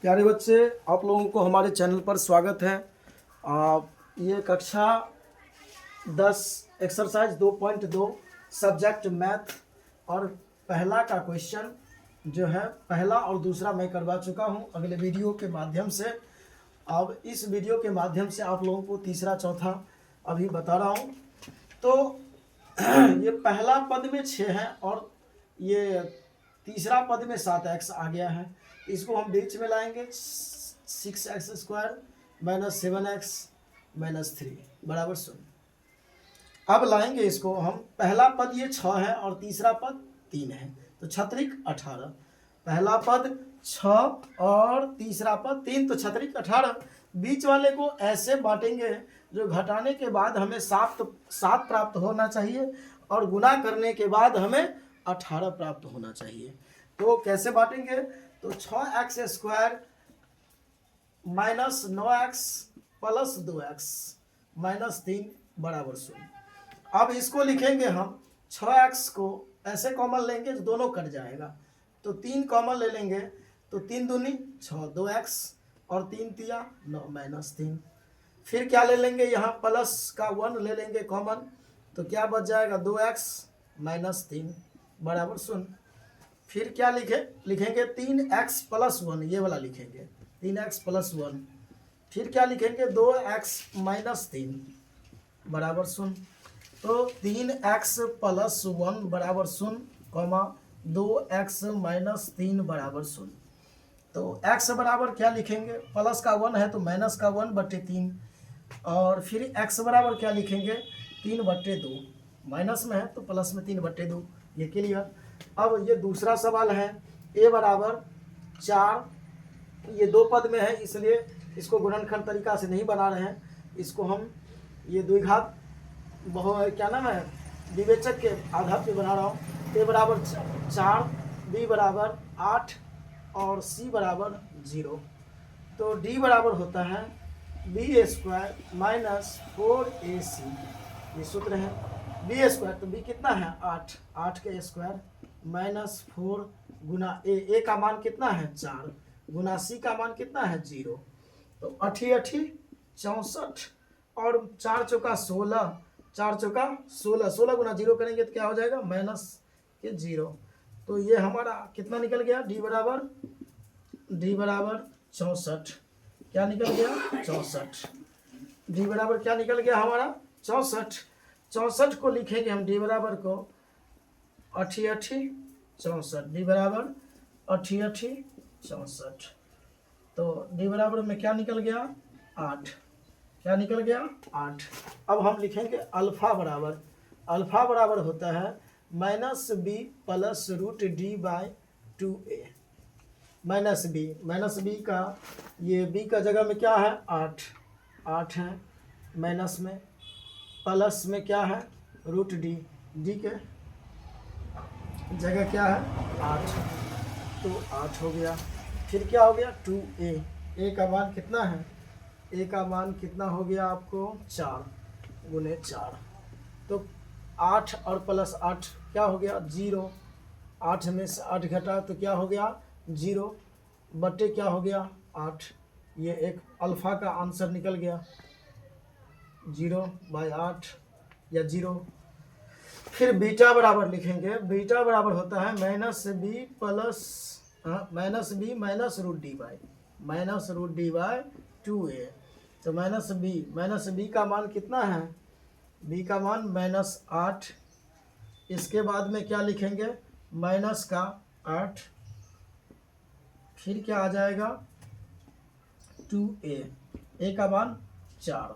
प्यारे बच्चे, आप लोगों को हमारे चैनल पर स्वागत है। ये कक्षा 10 एक्सरसाइज 2.2 सब्जेक्ट मैथ और पहला का क्वेश्चन जो है पहला और दूसरा मैं करवा चुका हूं अगले वीडियो के माध्यम से। अब इस वीडियो के माध्यम से आप लोगों को तीसरा चौथा अभी बता रहा हूं। तो ये पहला पद में 6 है और ये तीसरा पद में 7x आ गया है। इसको हम बीच में लाएंगे 6x² - 7x - 3 बराबर 0। अब लाएंगे इसको हम, पहला पद ये 6 है और तीसरा पद 3 है, तो 6 × 18। पहला पद 6 और तीसरा पद 3, तो 6 × 18। बीच वाले को ऐसे बांटेंगे जो घटाने के बाद हमें 7 प्राप्त होना चाहिए और गुना करने के बाद हमें 18 प्राप्त होना चाहिए। तो कैसे बांटेंगे? तो 6x² - 9x + 2x - 3 बराबर 0। अब इसको लिखेंगे हम, 6x को ऐसे कॉमन लेंगे दोनों कट जाएगा, तो 3 कॉमन ले लेंगे, तो 3 दूनी 6, 2x और 3 तिया 9 - 3। फिर क्या ले लेंगे, यहाँ प्लस का 1 ले लेंगे कॉमन, तो क्या बच जाएगा 2x - 3 बराबर 0। फिर क्या लिखेंगे 3x + 1, ये वाला लिखेंगे 3x + 1। फिर क्या लिखेंगे 2x - 3 बराबर 0। तो 3x + 1 बराबर 0, 2x - 3 बराबर 0। तो x बराबर क्या लिखेंगे, प्लस का 1 है तो माइनस का 1/3, और फिर x बराबर क्या लिखेंगे 3/2, माइनस में है तो प्लस में 3/2, ये क्लियर। अब ये दूसरा सवाल है, a बराबर 4, ये 2 पद में है इसलिए इसको गुणनखंड तरीका से नहीं बना रहे हैं, इसको हम ये द्विघात क्या नाम है विवेचक के आधार पे बना रहा हूँ। a बराबर 4, b बराबर 8 और c बराबर 0। तो d बराबर होता है b² - 4ac, ये सूत्र है। b² तो b कितना है 8, 8 के स्क्वायर -4 गुना a का मान कितना है 4 गुना c का मान कितना है 0, तो 8 64 और 4 चौका 16, 4 चौका 16, 16 गुना 0 करेंगे तो क्या हो जाएगा -0। तो ये हमारा कितना निकल गया, d बराबर 64, क्या निकल गया 64। d बराबर क्या निकल गया हमारा 64। 64 को लिखेंगे हम d बराबर को 8 64, d बराबर 8 64। तो d बराबर में क्या निकल गया 8, क्या निकल गया 8। अब हम लिखेंगे अल्फा बराबर होता है -b + √d/2a। -b का ये b का जगह में क्या है 8 है, माइनस में प्लस में क्या है √d, d के जगह क्या है 8, तो 8 हो गया। फिर क्या हो गया 2a, a का मान कितना है, a का मान कितना हो गया आपको 4 गुने 4, तो 8 और प्लस 8 क्या हो गया 0, 8 में से 8 घटा तो क्या हो गया 0 बटे क्या हो गया 8। ये एक अल्फा का आंसर निकल गया 0/8 या 0। फिर बीटा बराबर लिखेंगे, बीटा बराबर होता है -b -√d/2a। तो -b का मान कितना है, b का मान -8, इसके बाद में क्या लिखेंगे माइनस का 8, फिर क्या आ जाएगा 2a, a का मान 4,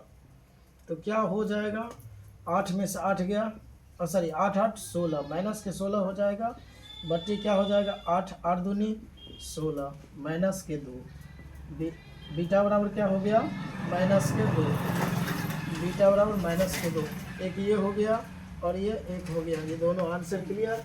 तो क्या हो जाएगा 8 में से 8 गया, सॉरी 8 8 16, माइनस के 16 हो जाएगा, बट्टी क्या हो जाएगा 8 8 दूनी 16 माइनस के 2, बीटा बराबर क्या हो गया -2, बीटा बराबर -2, एक ये हो गया और ये एक हो गया, ये दोनों आंसर क्लियर।